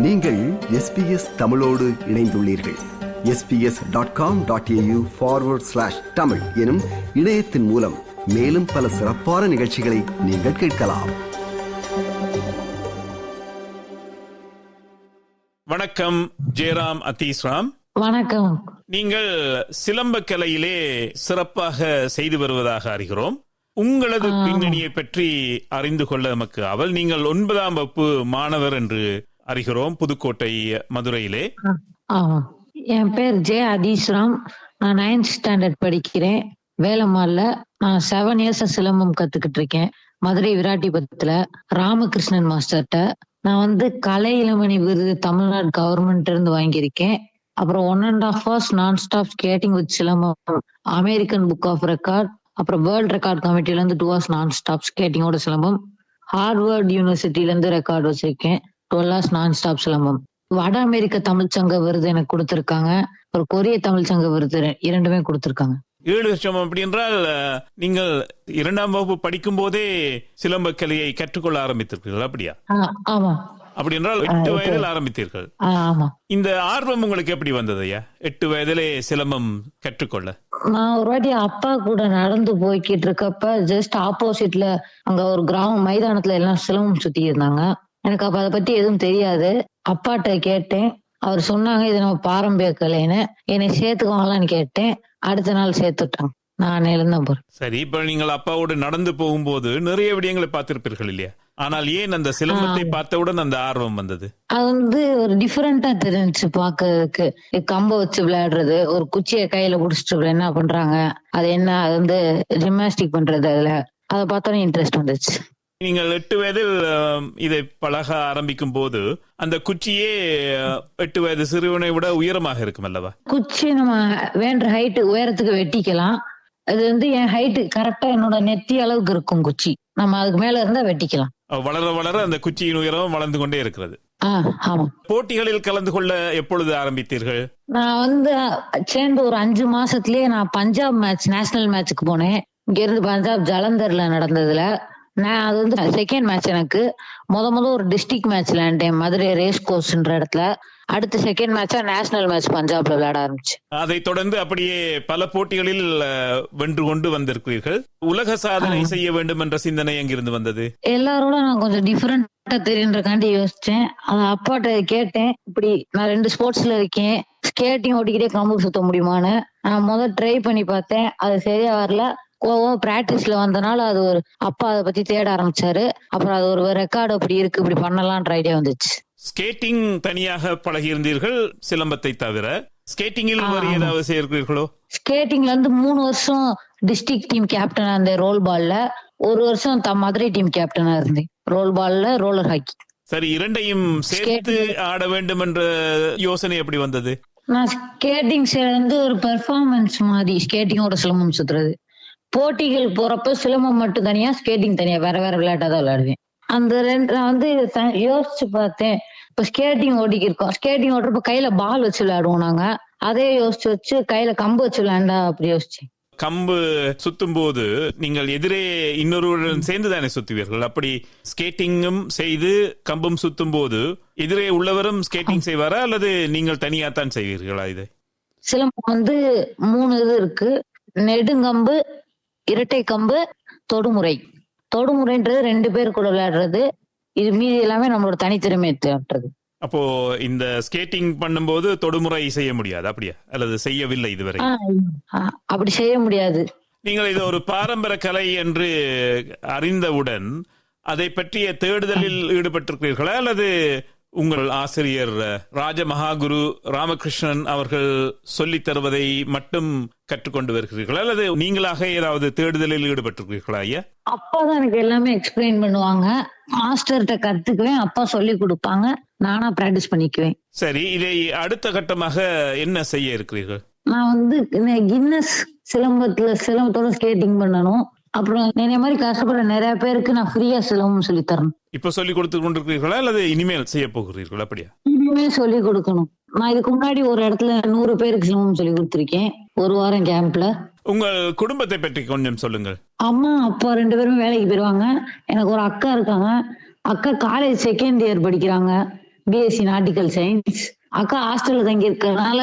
நீங்கள் SBS தமிழோடு இணைந்துள்ளீர்கள். sbs.com.au/tamil எனும் இணையத்தின் மூலம் மேலும் பல சிறப்பான நிகழ்ச்சிகளை நீங்கள் கேட்கலாம். வணக்கம் ஜெயராம் அத்தீஸ்ராம். வணக்கம். நீங்கள் சிலம்ப கலையிலே சிறப்பாக செய்து வருவதாக அறிகிறோம். உங்களது பின்னணியை பற்றி அறிந்து கொள்ள நமக்கு அவள். நீங்கள் 9ஆம் வகுப்பு மாணவர் என்று அறிகிறோம், புதுக்கோட்டை மதுரையிலே. என் பேர் ஜே அதீஸ்ராம். நான் 9th ஸ்டாண்டர்ட் படிக்கிறேன். வேலம்மாள்ல நான் 7 இயர்ஸ் சிலம்பம் கத்துக்கிட்டு இருக்கேன். மதுரை விராட்டிபுரத்துல ராமகிருஷ்ணன் மாஸ்டர்கிட்ட. நான் கலை இளமணி விருது தமிழ்நாடு கவர்மெண்ட் இருந்து வாங்கியிருக்கேன். அப்புறம் 1.5 hours நான் stop skating with silambam American book of record, அப்புறம் வேர்ல்ட் ரெக்கார்ட் கமிட்டில இருந்து 2 hours நான் ஸ்டாப் ஸ்கேட்டிங்கோட சிலம்பம். ஹார்வர்ட் யூனிவர்சிட்டில இருந்து ரெக்கார்ட் வச்சிருக்கேன் 12 hours நான் ஸ்டாப் சிலம்பம். வட அமெரிக்க தமிழ்ச்சங்க விருது எனக்கு கொடுத்திருக்காங்க. ஒரு கொரிய தமிழ்ச்சங்க விருது இரண்டுமே கொடுத்திருக்காங்க. 7 வருஷம். அப்படி என்றால் நீங்கள் 2ஆம் வகுப்பு படிக்கும் போதே சிலம்ப கலையை கற்றுக்கொள்ள ஆரம்பித்தீர்கள், அப்படியா? ஆமா. அப்படி என்றால் 8 வயதில் ஆரம்பித்தீர்கள். ஆமா. இந்த ஆர்வம் உங்களுக்கு எப்படி வந்தது ஐயா, 8 வயதிலே சிலம்பம் கற்றுக்கொள்ள? நான் ஒரு வாட்டி அப்பா கூட நடந்து போய்கிட்டு இருக்கப்ப ஜஸ்ட் ஆப்போசிட்ல அங்க ஒரு கிராம மைதானத்துல எல்லாம் சிலம்பம் சுத்தி இருந்தாங்க. எனக்கு அப்ப அதை பத்தி எதுவும் தெரியாது. அப்பாட்ட கேட்டேன். அவர் சொன்னாங்க இது நம்ம பாரம்பரிய கலைன்னு. என்னை சேர்த்துக்குவாங்களான்னு கேட்டேன். அடுத்த நாள் சேர்த்துட்டாங்க. நான் எழுந்தான் போறேன். சரி, இப்ப நீங்கள் அப்பாவோடு நடந்து போகும்போது நிறைய விடயங்களை பார்த்திருப்பீர்கள் இல்லையா? ஆனால் ஏன் அந்த சிலம்பத்தை பார்த்தவுடன் அந்த ஆர்வம் வந்தது? அது ஒரு டிஃபரெண்டா தெரிஞ்சுச்சு பாக்குறதுக்கு. கம்ப வச்சு விளையாடுறது, ஒரு குச்சியை கையில புடிச்சிட்டு என்ன பண்றாங்க, அது என்ன, அது ஜிம்னாஸ்டிக் பண்றது, அதுல அதை பார்த்தோன்னே இன்ட்ரெஸ்ட் வந்துச்சு. நீங்கள் 8 வயதில் இதை பழக ஆரம்பிக்கும் போது அந்த குச்சியே 8 வயது சிறுவனை விட உயரமாக இருக்கும் அல்லவா? குச்சி நம்ம வேண்ட ஹைட்டு உயரத்துக்கு வெட்டிக்கலாம். அது என் ஹைட்டு கரெக்டா என்னோட நெத்தி அளவுக்கு இருக்கும் குச்சி. நம்ம அதுக்கு மேல இருந்தா வெட்டிக்கலாம். வளர வளர அந்த குச்சியின் உயரம் வளர்ந்து கொண்டே இருக்கிறது. ஆமா. போட்டிகளில் கலந்து கொள்ள எப்பொழுது ஆரம்பித்தீர்கள்? நான் சேர்ந்து ஒரு 5 மாசத்துலயே நான் பஞ்சாப் மேட்ச், நேஷனல் மேட்சுக்கு போனேன். இங்க இருந்து பஞ்சாப் ஜலந்தர்ல நடந்ததுல நான் அது செகண்ட் மேட்ச். எனக்கு முத ஒரு டிஸ்ட்ரிக்ட் மேட்ச் விளையாண்டேன் மதுரை ரேஸ் கோர்ஸ்ன்ற இடத்துல. அடுத்த செகண்ட் மேட்சா நேஷனல் மேட்ச் பஞ்சாப்ல விளையாட ஆரம்பிச்சு. அதை தொடர்ந்து அப்படியே பல போட்டிகளில் வென்று கொண்டு வந்திருக்கிறீர்கள். உலக சாதனை செய்ய வேண்டும் என்ற சிந்தனை எங்கிருந்து வந்தது? எல்லாரோட நான் கொஞ்சம் டிஃபரெண்டா தெரியுன்றக்காண்டி யோசிச்சேன். அதை அப்பாட்ட கேட்டேன். இப்படி நான் 2 ஸ்போர்ட்ஸ்ல இருக்கேன், ஸ்கேட்டிங் ஓட்டிக்கிட்டே கம்பு சுத்த முடியுமான்னு. நான் முதல் ட்ரை பண்ணி பார்த்தேன். அது சரியா வரல. பிராக்டிஸ்ல வந்தனால அது ஒரு அப்பா அதை பத்தி தேட ஆரம்பிச்சாரு. அப்புறம் அது ஒரு ரெக்கார்டு அப்படி இருக்கு, இப்படி பண்ணலாம்ன்ற ஐடியா வந்துச்சு. ஸ்கேட்டிங் தனியாக பழகி இருந்தீர்கள் சிலம்பத்தை தவிர. ஸ்கேட்டிங்கில் வேறு ஏதாவது செய்கிறீர்களோ? ஸ்கேட்டிங்ல 3 வருஷம் டிஸ்ட்ரிக்ட் டீம் கேப்டனா இருந்தேன் ரோல் பால்ல. 1 வருஷம் மதுரை டீம் கேப்டனா இருந்தேன் ரோல் பால்ல, ரோலர் ஹாக்கி. சரி, இரண்டையும் சேர்த்து ஆட வேண்டும் என்ற யோசனை எப்படி வந்தது? நான் ஸ்கேட்டிங் ஒரு பெர்ஃபார்மன்ஸ் மாதிரி ஸ்கேட்டிங்கோட சிலம்பம் சுத்துறது. போட்டிகள் போறப்ப சிலம்பம் மட்டும் தனியா, ஸ்கேட்டிங் தனியா, வேற வேற விளையாட்டாதான் விளையாடுவேன். அந்த 2 நான் யோசிச்சு பார்த்தேன். இப்ப ஸ்கேட்டிங் ஓடிக்கிருக்கோம், ஸ்கேட்டிங் ஓடுறப்ப கையில பால் வச்சு விளையாடுவோம் நாங்க. அதே யோசிச்சு வச்சு கையில கம்பு வச்சு விளையாண்டா அப்படி யோசிச்சு. கம்பு சுத்தும் போது நீங்கள் எதிரே இன்னொருவருடன் சேர்ந்து தானே சுத்துவீர்கள். அப்படி ஸ்கேட்டிங்கும் செய்து கம்பும் சுத்தும் போது எதிரே உள்ளவரும் ஸ்கேட்டிங் செய்வாரா அல்லது நீங்கள் தனியா தான் செய்வீர்களா? இது சிலம்பம் 3 இது இருக்கு. நெடுங்கம்பு, இரட்டை கம்பு, தொடுமுறை. தொடுமுறைன்றது 2 பேர் கூட விளையாடுறது. இது மீதி எல்லாமே நம்மளோட தனித்திறமையை தேடுறது. அப்போ இந்த ஸ்கேட்டிங் பண்ணும்போது தொடுமுறை செய்ய முடியாது, அப்படியா? அல்லது செய்யவில்லை இதுவரை? அப்படி செய்ய முடியாது. நீங்கள் இது ஒரு பாரம்பரிய கலை என்று அறிந்தவுடன் அதை பற்றிய தேடுதலில் ஈடுபட்டிருக்கிறீர்களா அல்லது உங்கள் ஆசிரியர் ராஜமகாகுரு ராமகிருஷ்ணன் அவர்கள் சொல்லித் தருவதை மட்டும் கற்றுக்கொண்டு வருகிறீர்களா அல்லது நீங்களாக ஏதாவது தேடுதலில் ஈடுபட்டிருக்கிறீர்களா? ஐயா, அப்பா தான் எனக்கு எல்லாமே எக்ஸ்பிளைன் பண்ணுவாங்க. மாஸ்டர்கிட்ட கத்துக்குவேன், அப்பா சொல்லி கொடுப்பாங்க, நானா பிராக்டிஸ் பண்ணிக்குவேன். சரி, இதை அடுத்த கட்டமாக என்ன செய்ய இருக்கிறீர்கள்? நான் கின்னஸ் சிலம்பத்தோட ஸ்கேட்டிங் பண்ணணும். அப்புறம் என்னைய மாதிரி கஷ்டப்படுற நிறைய பேருக்கு நான் ஃப்ரீயா சிலம்பம் சொல்லி தரணும். இப்ப சொல்லி கொடுத்து கொண்டிருக்கிறீர்களா அல்லது இனிமேல் செய்ய போகிறீர்களா? அப்படியா? இனிமேல் சொல்லி கொடுக்கணும். நான் இதுக்கு முன்னாடி ஒரு இடத்துல 100 பேருக்கு சிலம்பம் சொல்லி கொடுத்திருக்கேன் 1 வாரம் கேம்ப்ல. உங்கள் குடும்பத்தை பற்றி கொஞ்சம் சொல்லுங்கள். அம்மா அப்பா 2 பேரும் வேலைக்கு போயிருவாங்க. எனக்கு ஒரு அக்கா இருக்காங்க. அக்கா காலேஜ் 2nd இயர் படிக்கிறாங்க. BSc nautical science. அக்கா ஹாஸ்டல்ல தங்கி இருக்கறனால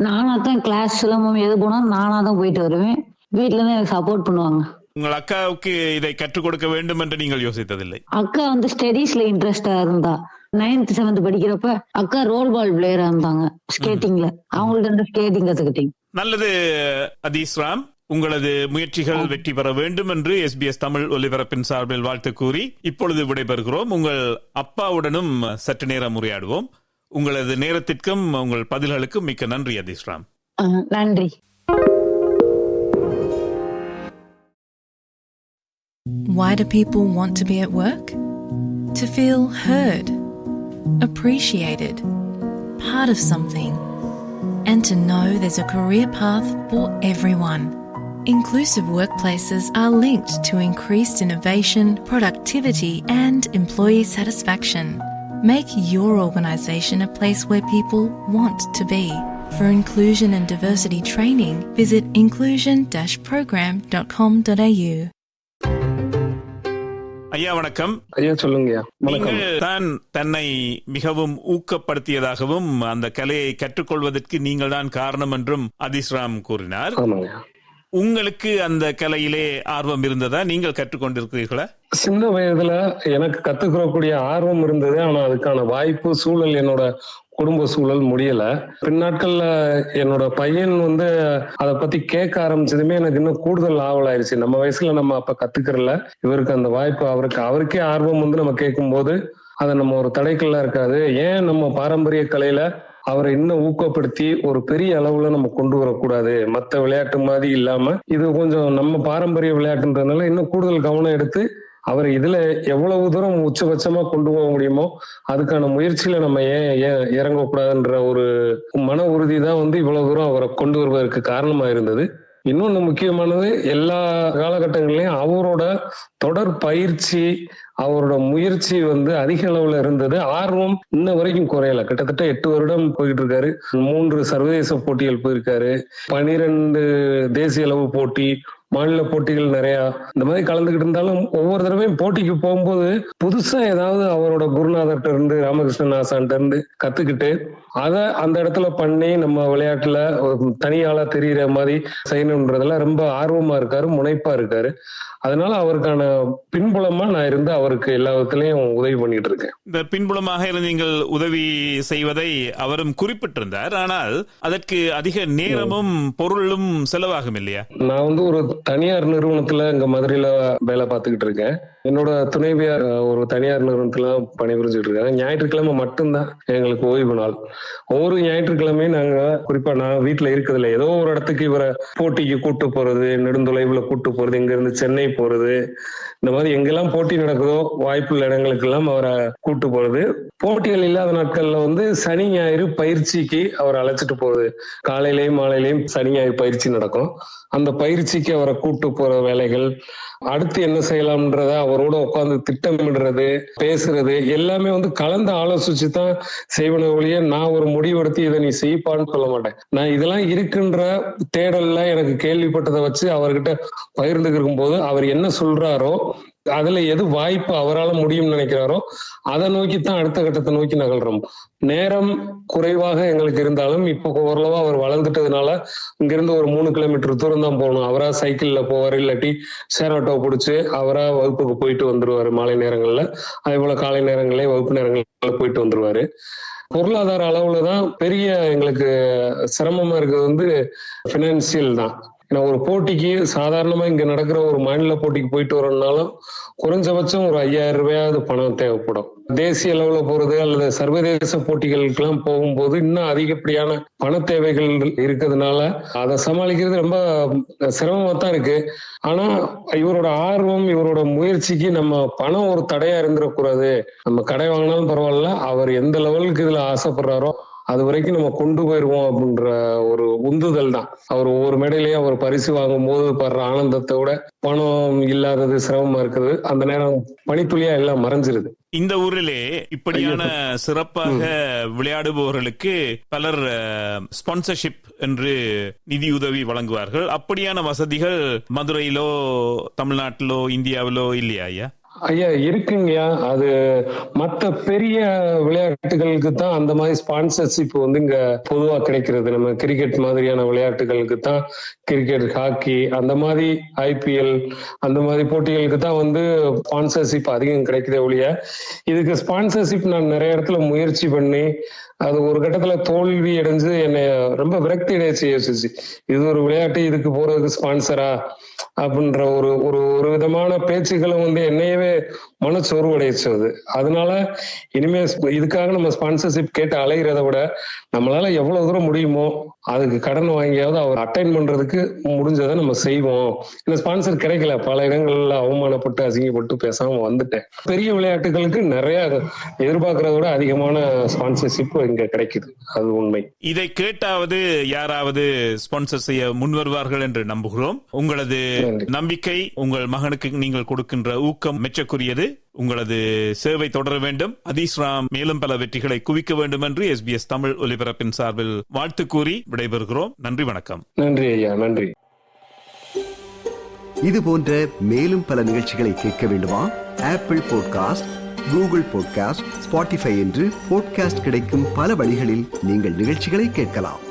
நானா தான் கிளாஸ் சிலம்பம் எது போனாலும் நானா தான் போயிட்டு வருவேன். வீட்டுல தான் எனக்கு சப்போர்ட் பண்ணுவாங்க. உங்கள் அக்காவுக்கு இதை கற்றுக் கொடுக்க வேண்டும் என்று நீங்கள் யோசித்ததில்லை? அக்கா வந்து ஸ்டடீஸ்ல இன்ட்ரெஸ்டா இருந்தா. 9th 7th படிக்கிறப்ப அக்கா ரோல் பால் பிளேயரா இருந்தாங்க ஸ்கேட்டிங்ல. அவங்கள்ட்ட இருந்து ஸ்கேட்டிங் கத்துக்கிட்டேன். நல்லது அதீஸ் ராம், உங்களது முயற்சிகள் வெற்றி பெற வேண்டும் என்று SBS தமிழ் ஒலிபரப்பின் சார்பில் வாழ்த்து கூறி இப்பொழுது விடைபெறுகிறோம். உங்கள் அப்பாவுடனும் சற்று நேரம் உரையாடுவோம். உங்களது நேரத்திற்கும் உங்கள் பதில்களுக்கும் மிக்க நன்றி அதீஸ் ராம். நன்றி. Why do people want to be at work? To feel heard, appreciated, part of something, and to know there's a career path for everyone. Inclusive workplaces are linked to increased innovation, productivity, and employee satisfaction. Make your organisation a place where people want to be. For inclusion and diversity training, visit inclusion-program.com.au. ஐயா வணக்கம். ஐயா சொல்லுங்க. நீங்கள் தான் தன்னை மிகவும் ஊக்கப்படுத்தியதாகவும் அந்த கலையை கற்றுக்கொள்வதற்கு நீங்கள் தான் காரணம் என்றும் அதீஸ் ராம் கூறினார். உங்களுக்கு அந்த கலையிலே ஆர்வம் இருந்ததா? நீங்கள் கற்றுக்கொண்டிருக்கிறீர்களா? சின்ன வயதுல எனக்கு கத்துக்கிறக்கூடிய ஆர்வம் இருந்தது. ஆனா அதுக்கான வாய்ப்பு, சூழல், என்னோட குடும்ப சூழல் முடியல. பின்னாட்கள்ல என்னோட பையன் வந்து அதை பத்தி கேட்க ஆரம்பிச்சதுமே எனக்கு இன்னும் கூடுதல் ஆவலாயிருச்சு. நம்ம வயசுல நம்ம அப்ப கத்துக்கிறல, இவருக்கு அந்த வாய்ப்பு, அவருக்கே ஆர்வம் வந்து நம்ம கேட்கும் போது அதை நம்ம ஒரு தடைக்கல்லா இருக்காது. ஏன் நம்ம பாரம்பரிய கலையில அவரை இன்னும் ஊக்கப்படுத்தி ஒரு பெரிய அளவுல நம்ம கொண்டு வரக்கூடாது? மத்த விளையாட்டு மாதிரி இல்லாம இது கொஞ்சம் நம்ம பாரம்பரிய விளையாட்டுன்றதுனால இன்னும் கூடுதல் கவனம் எடுத்து அவரை இதுல எவ்வளவு தூரம் உச்சபட்சமா கொண்டு போக முடியுமோ அதுக்கான முயற்சியில நம்ம ஏன் இறங்கக்கூடாதுன்ற ஒரு மன உறுதி தான் வந்து இவ்வளவு தூரம் அவரை கொண்டு வருவதற்கு காரணமா இருந்தது. இன்னொன்னு முக்கியமானது, எல்லா காலகட்டங்களையும் அவரோட தொடர் பயிற்சி, அவரோட முயற்சி வந்து அதிக அளவுல இருந்தது. ஆர்வம் இன்ன வரைக்கும் குறையல. கிட்டத்தட்ட 8 வருடம் போயிட்டு இருக்காரு. 3 சர்வதேச போட்டிகள் போயிருக்காரு. 12 தேசிய அளவு போட்டி, மாநில போட்டிகள் நிறைய இந்த மாதிரி கலந்துகிட்டு இருந்தாலும் ஒவ்வொரு தடவையும் போட்டிக்கு போகும்போது புதுசா ஏதாவது அவரோட குருநாதர்கிட்ட இருந்து, ராமகிருஷ்ணன் ஆசான்ட்ட இருந்து கத்துக்கிட்டு அதை அந்த இடத்துல பண்ணி நம்ம விளையாட்டுல தனியாளா தெரிகிற மாதிரி செய்யணும்ன்றதுல ரொம்ப ஆர்வமா இருக்காரு, முனைப்பா இருக்காரு. அதனால அவருக்கான பின்புலமா நான் இருந்து அவருக்கு எல்லா விதத்திலையும் உதவி பண்ணிட்டு இருக்கேன். இந்த பின்புலமாக இருந்து நீங்கள் உதவி செய்வதை அவரும் குறிப்பிட்டிருந்தார். ஆனால் அதற்கு அதிக நேரமும் பொருளும் செலவாகும் இல்லையா? நான் வந்து ஒரு தனியார் நிறுவனத்துல இங்க மதுரையில வேலை பார்த்துக்கிட்டு இருக்கேன். என்னோட துணைவியார் ஒரு தனியார் நிறுவனத்துல பணிபுரிஞ்சுட்டு இருக்காங்க. ஞாயிற்றுக்கிழமை மட்டும்தான் எங்களுக்கு ஓய்வு நாள். ஒவ்வொரு ஞாயிற்றுக்கிழமையும் நாங்க, குறிப்பா நான் வீட்டுல இருக்கிறதுல ஏதோ ஒரு இடத்துக்கு இவரை போட்டிக்கு கூட்டு போறது, நெடுந்தொலைவுல கூட்டு போறது, இங்க இருந்து சென்னை போறது, இந்த மாதிரி எங்கெல்லாம் போட்டி நடக்குதோ வாய்ப்புள்ள இடங்களுக்கு எல்லாம் அவரை கூட்டு போறது. போட்டிகள் இல்லாத நாட்கள்ல வந்து சனி ஞாயிறு பயிற்சிக்கு அவரை அழைச்சிட்டு போறது. காலையிலயும் மாலையிலயும் சனி ஞாயிறு பயிற்சி நடக்கும். அந்த பயிற்சிக்கு அவரை கூட்டு போற வேலைகள், அடுத்து என்ன செய்யலாம்ன்றத அவரோட உட்கார்ந்து திட்டமிடுறது, பேசுறது எல்லாமே வந்து கலந்து ஆலோசிச்சு தான் செய்வன ஒழிய நான் ஒரு முடிவெடுத்து இதை நீ செய்ப்பான்னு சொல்ல மாட்டேன். நான் இதெல்லாம் இருக்குன்ற தேடல்ல எனக்கு கேள்விப்பட்டதை வச்சு அவர்கிட்ட பகிர்ந்துக்கும் போது அவர் என்ன சொல்றாரோ, அதுல எது வாய்ப்பு அவரால் முடியும்னு நினைக்கிறாரோ அதை நோக்கித்தான் அடுத்த கட்டத்தை நோக்கி நகல்றோம். நேரம் குறைவாக எங்களுக்கு இருந்தாலும் இப்போ ஓரளவா அவர் வளர்ந்துட்டதுனால இங்கிருந்து ஒரு 3 கிலோமீட்டர் தூரம் தான் போகணும். அவரா சைக்கிள்ல போவாரு, இல்லாட்டி ஷேர் ஆட்டோ பிடிச்சு அவரா வகுப்புக்கு போயிட்டு வந்துருவாரு. மாலை நேரங்கள்ல, அதே போல காலை நேரங்களே வகுப்பு நேரங்கள்ல போயிட்டு வந்துருவாரு. பொருளாதார அளவுலதான் பெரிய எங்களுக்கு சிரமமா இருக்கிறது வந்து பினான்சியல் தான். ஒரு போட்டிக்கு சாதாரணமா இங்க நடக்கிற ஒரு மாநில போட்டிக்கு போயிட்டு வரணும்னாலும் குறைஞ்சபட்சம் ஒரு 5000 ரூபாயாவது பணம் தேவைப்படும். தேசிய அளவுல போறது அல்லது சர்வதேச போட்டிகளுக்கு எல்லாம் போகும்போது இன்னும் அதிகப்படியான பண தேவைகள் இருக்கிறதுனால அதை சமாளிக்கிறது ரொம்ப சிரமமா தான் இருக்கு. ஆனா இவரோட ஆர்வம், இவரோட முயற்சிக்கு நம்ம பணம் ஒரு தடையா இருந்துடக்கூடாது. நம்ம கடை வாங்கினாலும் பரவாயில்ல, அவர் எந்த லெவலுக்கு இதுல ஆசைப்படுறாரோ அது வரைக்கும் நம்ம கொண்டு போயிருவோம் அப்படின்ற ஒரு உந்துதல் தான். அவர் ஒவ்வொரு மேடையிலேயே அவர் பரிசு வாங்கும் போது படுற ஆனந்தத்தை விட பணம் இல்லாதது சிரமமா இருக்குது. அந்த நேரம் பனித்துளியா எல்லாம் மறைஞ்சிருது. இந்த ஊரிலே இப்படியான சிறப்பாக விளையாடுபவர்களுக்கு பலர் ஸ்பான்சர்ஷிப் என்று நிதியுதவி வழங்குவார்கள். அப்படியான வசதிகள் மதுரையிலோ தமிழ்நாட்டிலோ இந்தியாவிலோ இல்லையா ஐயா? ஐயா இருக்குங்கய்யா. அது மற்ற பெரிய விளையாட்டுகளுக்கு தான் அந்த மாதிரி ஸ்பான்சர்ஷிப் வந்து இங்க பொதுவா கிடைக்கிறது. நம்ம கிரிக்கெட் மாதிரியான விளையாட்டுகளுக்கு தான், கிரிக்கெட், ஹாக்கி அந்த மாதிரி IPL அந்த மாதிரி போட்டிகளுக்கு தான் வந்து ஸ்பான்சர்ஷிப் அதிகம் கிடைக்குதே ஒழிய, இதுக்கு ஸ்பான்சர்ஷிப் நான் நிறைய இடத்துல முயற்சி பண்ணி அது ஒரு கட்டத்துல தோல்வி அடைஞ்சு என்னை ரொம்ப விரக்தி யோசிச்சு, இது ஒரு விளையாட்டு, இதுக்கு போறதுக்கு ஸ்பான்சரா அப்படின்ற ஒரு ஒரு ஒரு விதமான பேச்சுக்களும் வந்து என்னையவே மனச்சோர்வடைச்சது. அதனால இனிமே இதுக்காக நம்ம ஸ்பான்சர்ஷிப் கேட்டு அலைகிறத விட நம்மளால எவ்வளவு தூரம் முடியுமோ அதுக்கு கடன் வாங்கியாவது அவர் அட்டைன் பண்றதுக்கு முடிஞ்சதை நம்ம செய்வோம். இந்த ஸ்பான்சர் கிடைக்கல, பல இடங்கள்ல அவமானப்பட்டு அசிங்கப்பட்டு பேசாம வந்துட்டேன். பெரிய விளையாட்டுகளுக்கு நிறைய எதிர்பார்க்கறத விட அதிகமான ஸ்பான்சர்ஷிப் இங்க கிடைக்குது, அது உண்மை. இதை கேட்டாவது யாராவது ஸ்பான்சர் செய்ய முன் வருவார்கள் என்று நம்புகிறோம். உங்களது நம்பிக்கை, உங்கள் மகனுக்கு நீங்கள் கொடுக்கின்ற ஊக்கம் மெச்சக்குரியது. உங்களது சேவை தொடர வேண்டும். அதீஸ் ராம் மேலும் பல வெற்றிகளை குவிக்க வேண்டும் என்று SBS தமிழ் ஒலிபரப்பின் சார்பில் வாழ்த்து கூறி விடைபெறுகிறோம். நன்றி, வணக்கம். நன்றி ஐயா, நன்றி. இது போன்ற மேலும் பல நிகழ்ச்சிகளை கேட்க வேண்டுமா? Apple podcast, Google podcast, Spotify என்று பாட்காஸ்ட் கிடைக்கும் பல வழிகளில் நீங்கள் நிகழ்ச்சிகளை கேட்கலாம்.